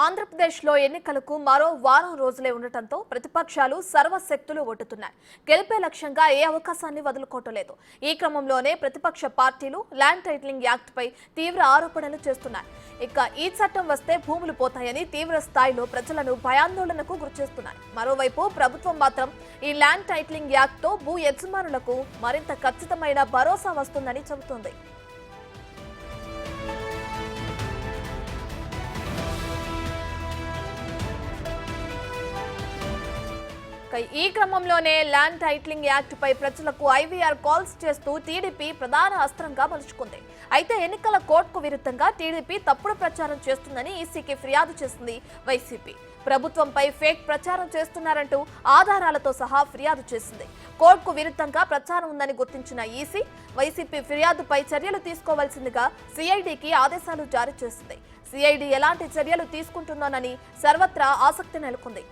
ఆంధ్రప్రదేశ్లో ఎన్నికలకు మరో వారం రోజులే ఉండటంతో ప్రతిపక్షాలు సర్వశక్తులు ఒడ్డుతున్నాయి. గెలిపే లక్ష్యంగా ఏ అవకాశాన్ని వదులుకోవటలేదు. ఈ క్రమంలోనే ప్రతిపక్ష పార్టీలు ల్యాండ్ టైటిలింగ్ యాక్ట్ పై తీవ్ర ఆరోపణలు చేస్తున్నాయి. ఇక ఈ చట్టం వస్తే భూములు పోతాయని తీవ్ర స్థాయిలో ప్రజలను భయాందోళనకు గురిచేస్తున్నాయి. మరోవైపు ప్రభుత్వం మాత్రం ఈ ల్యాండ్ టైటిలింగ్ యాక్ట్ తో భూ యజమానులకు మరింత ఖచ్చితమైన భరోసా వస్తుందని చెబుతోంది. ఈ క్రమంలోనే ల్యాండ్ టైటిలింగ్ యాక్ట్ పై ప్రజలకు ఐవీఆర్ కాల్స్ చేస్తూ టీడీపీ ప్రధాన అస్త్రంగా మలుచుకుంది. అయితే ఎన్నికల కోడ్కు విరుద్ధంగా టీడీపీ తప్పుడు ప్రచారం చేస్తుందని ఈసీకి ఫిర్యాదు చేసింది వైసీపీ. ప్రభుత్వంపై ఫేక్ ప్రచారం చేస్తున్నారంటూ ఆధారాలతో సహా ఫిర్యాదు చేసింది. కోడ్కు విరుద్ధంగా ప్రచారం ఉందని గుర్తించిన ఈసీ వైసీపీ ఫిర్యాదుపై చర్యలు తీసుకోవాల్సిందిగా సిఐడికి ఆదేశాలు జారీ చేసింది. సిఐడి ఎలాంటి చర్యలు తీసుకుంటుందోనని సర్వత్రా ఆసక్తి నెలకొంది.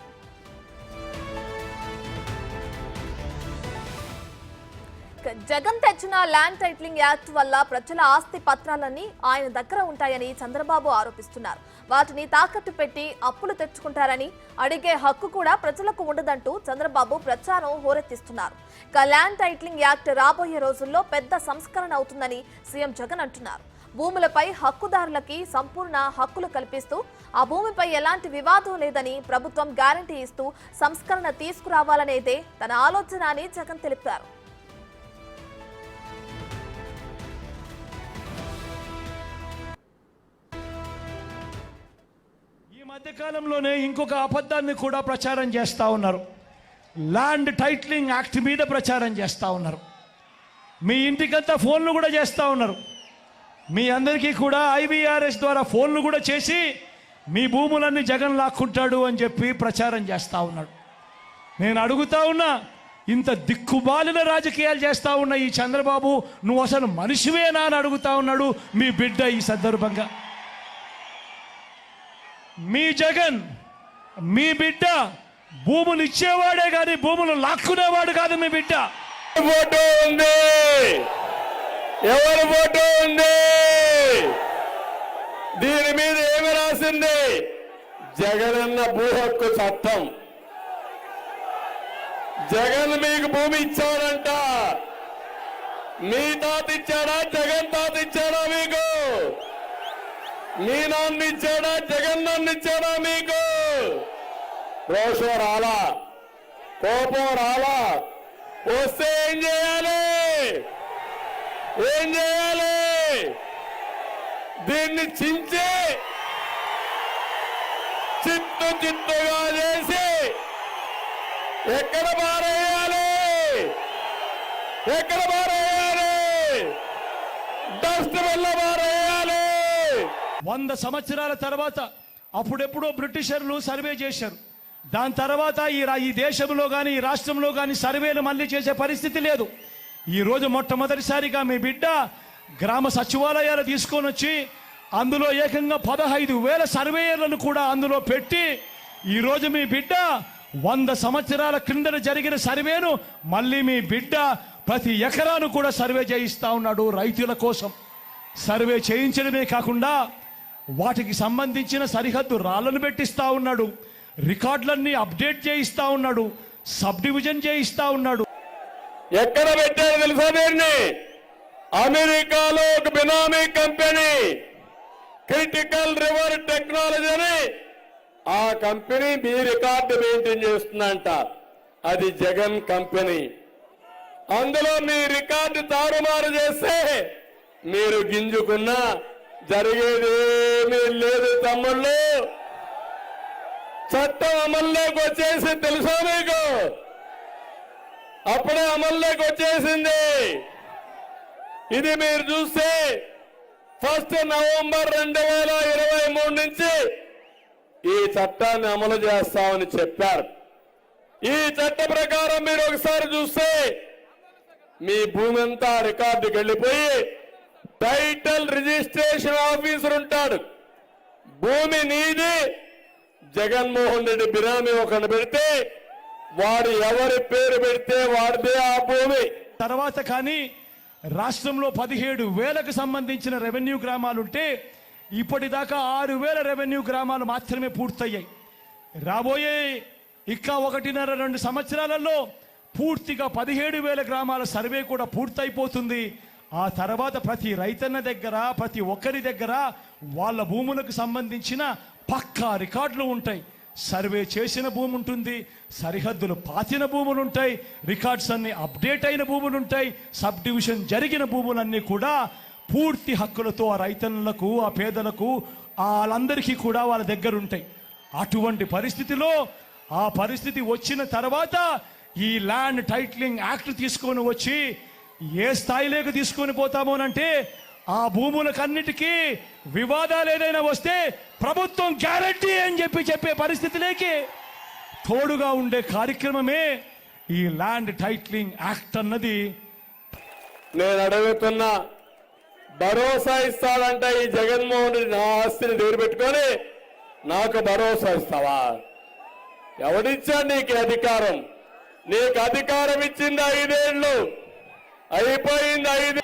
జగన్ తెచ్చిన ల్యాండ్ టైటిలింగ్ యాక్ట్ వల్ల ప్రజల ఆస్తి పత్రాలన్నీ ఆయన దగ్గర ఉంటాయని చంద్రబాబు ఆరోపిస్తున్నారు. వాటిని తాకట్టు పెట్టి అప్పులు తెచ్చుకుంటారని, అడిగే హక్కు కూడా ప్రజలకు ఉండదంటూ చంద్రబాబు ప్రచారం హోరెత్తిస్తున్నారు. ఇక ల్యాండ్ టైటిలింగ్ యాక్ట్ రాబోయే రోజుల్లో పెద్ద సంస్కరణ అవుతుందని సీఎం జగన్ అంటున్నారు. భూములపై హక్కుదారులకి సంపూర్ణ హక్కులు కల్పిస్తూ ఆ భూమిపై ఎలాంటి వివాదం లేదని ప్రభుత్వం గ్యారంటీ ఇస్తూ సంస్కరణ తీసుకురావాలనేదే తన ఆలోచన అని జగన్ తెలిపారు. మధ్యకాలంలోనే ఇంకొక అబద్ధాన్ని కూడా ప్రచారం చేస్తూ ఉన్నారు. ల్యాండ్ టైటిలింగ్ యాక్ట్ మీద ప్రచారం చేస్తూ ఉన్నారు. మీ ఇంటికంతా ఫోన్లు కూడా చేస్తూ ఉన్నారు. మీ అందరికీ కూడా ఐవీఆర్ఎస్ ద్వారా ఫోన్లు కూడా చేసి మీ భూములన్నీ జగన్ లాక్కుంటాడు అని చెప్పి ప్రచారం చేస్తూ ఉన్నాడు. నేను అడుగుతా ఉన్నా, ఇంత దిక్కుమాలిన రాజకీయాలు చేస్తూ ఉన్న ఈ చంద్రబాబు, నువ్వు అసలు మనిషివేనా అని అడుగుతా ఉన్నాడు మీ బిడ్డ. ఈ సందర్భంగా మీ జగన్, మీ బిడ్డ భూములు ఇచ్చేవాడే కానీ భూములు లాక్కునేవాడు కాదు. మీ బిడ్డ ఫోటో ఉంది, ఎవరి ఫోటో ఉంది, దీని మీద ఏమి రాసింది? జగనన్న భూ హక్కు చట్టం. జగన్ మీకు భూమి ఇచ్చాడంట. మీ తాత ఇచ్చాడా? జగన్ తాత ఇచ్చాడా మీకు? మీ నాన్న ఇచ్చాడా? జగన్ నాన్న ఇచ్చాడా మీకు? రోషం రాలా, కోపం రాలా? వస్తే ఏం చేయాలి? ఏం చేయాలి? దీన్ని చించి చిత్తుగా చేసి ఎక్కడ పారేయాలి? ఎక్కడ పారేయాలి? డస్ట్బిన్ లో పారేయాలి. 100 సంవత్సరాల తర్వాత అప్పుడెప్పుడో బ్రిటిషర్లు సర్వే చేశారు. దాని తర్వాత ఈ దేశంలో కానీ ఈ రాష్ట్రంలో కానీ సర్వేలు మళ్ళీ చేసే పరిస్థితి లేదు. ఈరోజు మొట్టమొదటిసారిగా మీ బిడ్డ గ్రామ సచివాలయాలు తీసుకొని వచ్చి అందులో ఏకంగా 15,000 సర్వేయర్లను కూడా అందులో పెట్టి ఈరోజు మీ బిడ్డ 100 సంవత్సరాల క్రిందట జరిగిన సర్వేను మళ్ళీ మీ బిడ్డ ప్రతి ఎకరాను కూడా సర్వే చేయిస్తా ఉన్నాడు. రైతుల కోసం సర్వే చేయించడమే కాకుండా వాటికి సంబంధించిన సరిహద్దు రాళ్లను పెట్టిస్తా ఉన్నాడు. రికార్డులన్నీ అప్డేట్ చేయిస్తా ఉన్నాడు. సబ్ డివిజన్ చేయిస్తా ఉన్నాడు. ఎక్కడ పెట్టారు తెలుసా? దీన్ని అమెరికాలో ఒక బినామీ కంపెనీ క్రిటికల్ రివర్ టెక్నాలజీ అని ఆ కంపెనీ మీ రికార్డు మెయింటైన్ చేస్తుందంట. అది జగన్ కంపెనీ. అందులో మీ రికార్డు తారుమారు చేస్తే మీరు గింజుకున్నా జరిగేదేమీ లేదు తమ్ముళ్ళు. చట్టం అమల్లోకి వచ్చేసి తెలుసా మీకు? అప్పుడే అమల్లోకి వచ్చేసింది. ఇది మీరు చూస్తే 1 నవంబర్ 2023 నుంచి ఈ చట్టాన్ని అమలు చేస్తామని చెప్పారు. ఈ చట్ట ప్రకారం మీరు ఒకసారి చూస్తే మీ భూమి అంతా రికార్డుకి వెళ్ళిపోయి టైటిల్ రిజిస్ట్రేషన్ ఆఫీసర్ ఉంటాడు. భూమి నీది, జగన్మోహన్ రెడ్డి బినామీ ఒకటి పెడితే వాడు ఎవరి పేరు పెడితే వాడిదే ఆ భూమి. తర్వాత కానీ రాష్ట్రంలో 17,000కు సంబంధించిన రెవెన్యూ గ్రామాలుంటే ఇప్పటిదాకా 6,000 రెవెన్యూ గ్రామాలు మాత్రమే పూర్తయ్యాయి. రాబోయే ఇంకా 1.5-2 సంవత్సరాలలో పూర్తిగా 17,000 గ్రామాల సర్వే కూడా పూర్తయిపోతుంది. ఆ తర్వాత ప్రతి రైతన్న దగ్గర, ప్రతి ఒక్కరి దగ్గర వాళ్ళ భూములకు సంబంధించిన పక్కా రికార్డులు ఉంటాయి. సర్వే చేసిన భూమి ఉంటుంది, సరిహద్దులు పాతిన భూములు ఉంటాయి, రికార్డ్స్ అన్ని అప్డేట్ అయిన భూములు ఉంటాయి, సబ్ డివిజన్ జరిగిన భూములన్నీ కూడా పూర్తి హక్కులతో ఆ రైతన్నులకు, ఆ పేదలకు, వాళ్ళందరికీ కూడా వాళ్ళ దగ్గర ఉంటాయి. అటువంటి పరిస్థితిలో ఆ పరిస్థితి వచ్చిన తర్వాత ఈ ల్యాండ్ టైటిలింగ్ యాక్ట్ తీసుకొని వచ్చి ఏ స్థాయిలోకి తీసుకొని పోతామోనంటే ఆ భూములకన్నిటికీ వివాదాలు ఏదైనా వస్తే ప్రభుత్వం గ్యారంటీ అని చెప్పే పరిస్థితిలోకి తోడుగా ఉండే కార్యక్రమమే ఈ ల్యాండ్ టైటిలింగ్ యాక్ట్ అన్నది. నేను అడుగుతున్నా, భరోసా ఇస్తాడంటే ఈ జగన్మోహన్ రెడ్డి నా ఆస్తిని దగ్గర పెట్టుకొని నాకు భరోసా ఇస్తావా? ఎవడిచ్చాడు నీకు అధికారం? నీకు అధికారం ఇచ్చింది 5 ఏళ్ళు, అయిపోయింది 5.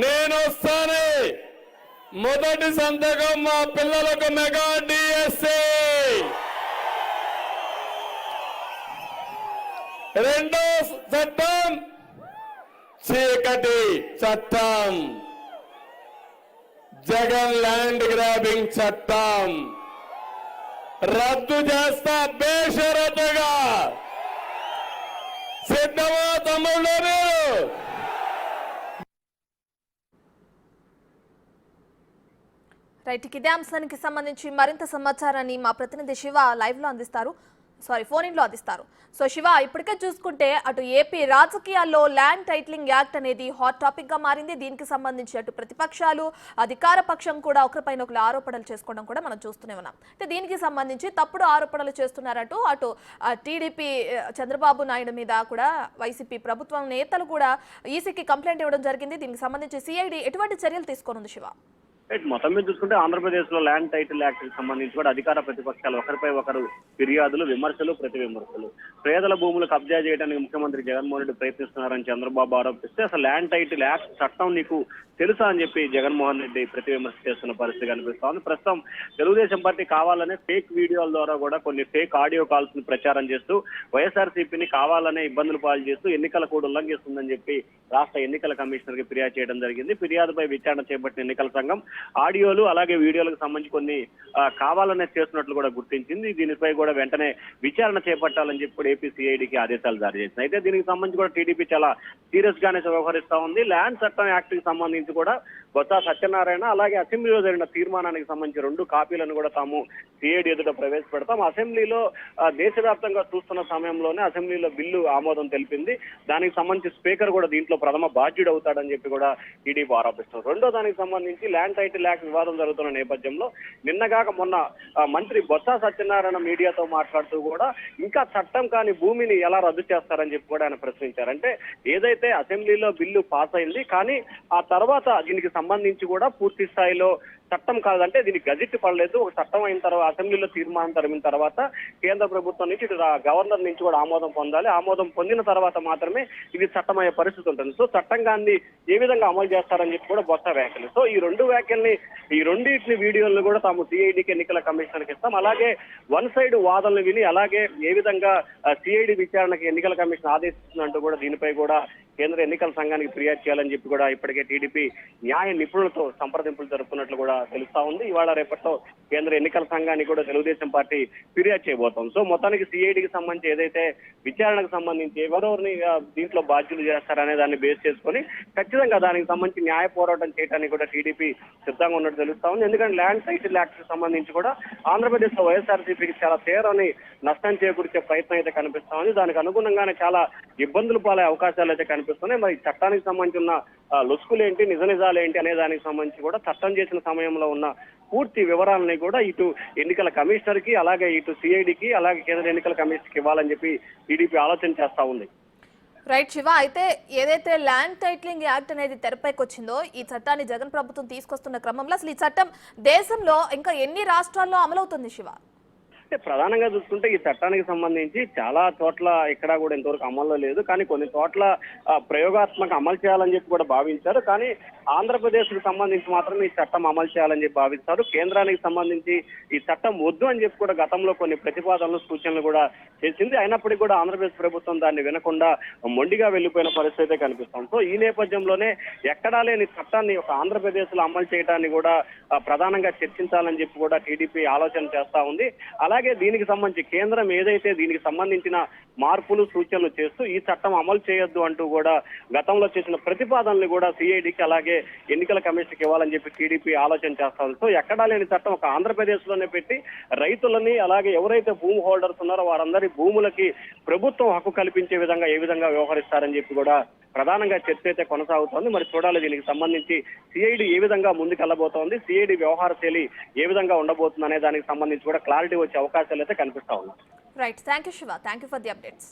నేను వస్తానే మొదటి సంతకం మా పిల్లలకు మెగా డిఎస్సి, రెండో చట్టం చీకటి చట్టం, జగన్ ల్యాండ్ గ్రాబింగ్ చట్టం రద్దు చేస్తా బేషరతుగా. సిద్ధమా తమ్ముళ్ళు? రైట్, ఇదే అంశానికి సంబంధించి మరింత సమాచారాన్ని మా ప్రతినిధి శివ లైవ్ లో అందిస్తారు, ఫోన్ ఇన్ లో అందిస్తారు. సో శివ, ఇప్పటికే చూసుకుంటే అటు ఏపీ రాజకీయాల్లో ల్యాండ్ టైటిలింగ్ యాక్ట్ అనేది హాట్ టాపిక్ గా మారింది. దీనికి సంబంధించి అటు ప్రతిపక్షాలు, అధికార పక్షం కూడా ఒకరిపైన ఒకరు ఆరోపణలు చేసుకోవడం కూడా మనం చూస్తూనే ఉన్నాం. అంటే దీనికి సంబంధించి తప్పుడు ఆరోపణలు చేస్తున్నారంటూ అటు టీడీపీ చంద్రబాబు నాయుడు మీద కూడా వైసీపీ ప్రభుత్వం నేతలు కూడా ఈసీకి కంప్లైంట్ ఇవ్వడం జరిగింది. దీనికి సంబంధించి సిఐడి ఎటువంటి చర్యలు తీసుకోనుంది శివ? మొత్తం మీద చూసుకుంటే ఆంధ్రప్రదేశ్ లో ల్యాండ్ టైటిల్ యాక్ట్ కి సంబంధించి కూడా అధికార ప్రతిపక్షాలు ఒకరిపై ఒకరు ఫిర్యాదులు, విమర్శలు, ప్రతి విమర్శలు. పేదల భూములు కబ్జా చేయడానికి ముఖ్యమంత్రి జగన్మోహన్ రెడ్డి ప్రయత్నిస్తున్నారని చంద్రబాబు ఆరోపిస్తే అసలు ల్యాండ్ టైటిల్ యాక్ట్ చట్టం నీకు తెలుసా అని చెప్పి జగన్మోహన్ రెడ్డి ప్రతి విమర్శ చేస్తున్న పరిస్థితి కనిపిస్తోంది. ప్రస్తుతం తెలుగుదేశం పార్టీ కావాలనే ఫేక్ వీడియోల ద్వారా కూడా కొన్ని ఫేక్ ఆడియో కాల్స్ ని ప్రచారం చేస్తూ వైఎస్ఆర్సీపీని కావాలనే ఇబ్బందులు పాలు చేస్తూ ఎన్నికల కోడ్ ఉల్లంఘిస్తుందని చెప్పి రాష్ట్ర ఎన్నికల కమిషనర్ కి ఫిర్యాదు చేయడం జరిగింది. ఫిర్యాదుపై విచారణ చేపట్టిన ఎన్నికల సంఘం ఆడియోలు అలాగే వీడియోలకు సంబంధించి కొన్ని కావాలనే చేస్తున్నట్లు కూడా గుర్తించింది. దీనిపై కూడా వెంటనే విచారణ చేపట్టాలని చెప్పి ఏపీ సిఐడికి ఆదేశాలు జారీ చేసింది. అయితే దీనికి సంబంధించి కూడా టీడీపీ చాలా సీరియస్ గానే వ్యవహరిస్తా ఉంది. ల్యాండ్ చట్టం యాక్ట్ కి సంబంధించి కూడా బొత్స సత్యనారాయణ అలాగే అసెంబ్లీలో జరిగిన తీర్మానానికి సంబంధించి 2 కాపీలను కూడా తాము సిఐడి ఎదుట ప్రవేశపెడతాం. అసెంబ్లీలో దేశవ్యాప్తంగా చూస్తున్న సమయంలోనే అసెంబ్లీలో బిల్లు ఆమోదం తెలిపింది. దానికి సంబంధించి స్పీకర్ కూడా దీంట్లో ప్రథమ బాధ్యుడు అవుతాడని చెప్పి కూడా టీడీపీ ఆరోపిస్తున్నారు. రెండో దానికి సంబంధించి ల్యాండ్ టైటిల్ యాక్ట్ వివాదం జరుగుతున్న నేపథ్యంలో నిన్నగాక మొన్న మంత్రి బొత్స సత్యనారాయణ మీడియాతో మాట్లాడుతూ కూడా ఇంకా చట్టం కాని భూమిని ఎలా రద్దు చేస్తారని చెప్పి కూడా ఆయన ప్రశ్నించారు. అంటే ఏదైతే అసెంబ్లీలో బిల్లు పాస్ అయింది కానీ ఆ తర్వాత దీనికి సంబంధించి కూడా పూర్తి స్థాయిలో చట్టం కాదంటే దీనికి గజెట్ పడలేదు. ఒక చట్టం అయిన తర్వాత అసెంబ్లీలో తీర్మానం జరిగిన తర్వాత కేంద్ర ప్రభుత్వం నుంచి గవర్నర్ నుంచి కూడా ఆమోదం పొందాలి. ఆమోదం పొందిన తర్వాత మాత్రమే ఇది చట్టమయ్యే పరిస్థితి ఉంటుంది. సో చట్టంగాన్ని ఏ విధంగా అమలు చేస్తారని చెప్పి కూడా బొత్స వ్యాఖ్యలు. సో ఈ 2 వ్యాఖ్యల్ని, ఈ రెండింటిని వీడియోలను కూడా తాము సిఐడికి ఎన్నికల కమిషనర్కి ఇస్తాం. అలాగే వన్ సైడ్ వాదనలు విని అలాగే ఏ విధంగా సిఐడి విచారణకి ఎన్నికల కమిషన్ ఆదేశిస్తుందంటూ కూడా దీనిపై కూడా కేంద్ర ఎన్నికల సంఘానికి ఫిర్యాదు చేయాలని చెప్పి కూడా ఇప్పటికే టీడీపీ న్యాయ నిపుణులతో సంప్రదింపులు జరుపుకున్నట్లు కూడా తెలుస్తా ఉంది. ఇవాళ రేపట్లో కేంద్ర ఎన్నికల సంఘానికి కూడా తెలుగుదేశం పార్టీ ఫిర్యాదు చేయబోతాం. సో మొత్తానికి సిఐడికి సంబంధించి ఏదైతే విచారణకు సంబంధించి ఎవరెవరిని దీంట్లో బాధ్యులు చేస్తారనే దాన్ని బేస్ చేసుకొని ఖచ్చితంగా దానికి సంబంధించి న్యాయ పోరాటం చేయడానికి కూడా టీడీపీ సిద్ధంగా ఉన్నట్టు తెలుస్తా ఉంది. ఎందుకంటే ల్యాండ్ టైటిల్ యాక్ట్ కి సంబంధించి కూడా ఆంధ్రప్రదేశ్ లో వైఎస్ఆర్సీపీకి చాలా తీవ్రని నష్టం చేకూర్చే ప్రయత్నం అయితే కనిపిస్తా ఉంది. దానికి అనుగుణంగానే చాలా ఇబ్బందులు పాలే అవకాశాలు అయితే కనిపిస్తున్నాయి. మరి చట్టానికి సంబంధించి ఉన్న లొసుకులేంటి, నిజాలేంటి అనే దానికి సంబంధించి కూడా చట్టం చేసిన సమయంలో ఉన్న పూర్తి వివరాలని కూడా ఇటు ఎన్నికల కమిషనర్ కి అలాగే ఇటు సిఐడికి అలాగే కేంద్ర ఎన్నికల కమిషన్ కి ఇవ్వాలని చెప్పి టీడీపీ ఆలోచన చేస్తా ఉంది. రైట్ శివ, అయితే ఏదైతే ల్యాండ్ టైటిలింగ్ యాక్ట్ అనేది తెరపైకి వచ్చిందో ఈ చట్టాన్ని జగన్ ప్రభుత్వం తీసుకొస్తున్న క్రమంలో అసలు ఈ చట్టం దేశంలో ఇంకా ఎన్ని రాష్ట్రాల్లో అమలవుతుంది శివ? అంటే ప్రధానంగా చూసుకుంటే ఈ చట్టానికి సంబంధించి చాలా చోట్ల ఎక్కడా కూడా ఇంతవరకు అమల్లో లేదు. కానీ కొన్ని చోట్ల ప్రయోగాత్మక అమలు చేయాలని చెప్పి కూడా భావించారు. కానీ ఆంధ్రప్రదేశ్ కు సంబంధించి మాత్రం ఈ చట్టం అమలు చేయాలని చెప్పి భావిస్తారు. కేంద్రానికి సంబంధించి ఈ చట్టం వద్దు అని చెప్పి కూడా గతంలో కొన్ని ప్రతిపాదనలు సూచనలు కూడా చేసింది. అయినప్పటికీ కూడా ఆంధ్రప్రదేశ్ ప్రభుత్వం దాన్ని వినకుండా మొండిగా వెళ్లిపోయిన పరిస్థితి అయితే కనిపిస్తుంది. సో ఈ నేపథ్యంలోనే ఎక్కడా లేని చట్టాన్ని ఒక ఆంధ్రప్రదేశ్ లో అమలు చేయడాన్ని కూడా ప్రధానంగా చర్చించాలని చెప్పి కూడా టీడీపీ ఆలోచన చేస్తా ఉంది. అలాగే దీనికి సంబంధించి కేంద్రం ఏదైతే దీనికి సంబంధించిన మార్పులు సూచనలు చేస్తూ ఈ చట్టం అమలు చేయొద్దు అంటూ కూడా గతంలో చేసిన ప్రతిపాదనలు కూడా సిఐడికి అలాగే ఎన్నికల కమిషన్కి ఇవ్వాలని చెప్పి టీడీపీ ఆలోచన చేస్తా ఉంది. సో ఎక్కడా లేని చట్టం ఒక ఆంధ్రప్రదేశ్ లోనే పెట్టి రైతులని అలాగే ఎవరైతే భూమి హోల్డర్స్ ఉన్నారో వారందరి భూములకి ప్రభుత్వం హక్కు కల్పించే విధంగా ఏ విధంగా వ్యవహరిస్తారని చెప్పి కూడా ప్రధానంగా చర్చ అయితే కొనసాగుతోంది. మరి చూడాలి దీనికి సంబంధించి సిఐడి ఏ విధంగా ముందుకెళ్లబోతోంది, సిఐడి వ్యవహార శైలి ఏ విధంగా ఉండబోతుంది అనే దానికి సంబంధించి కూడా క్లారిటీ వచ్చే అవకాశాలు అయితే కనిపిస్తా ఉన్నాయి. Right, thank you Shiva, thank you for the updates.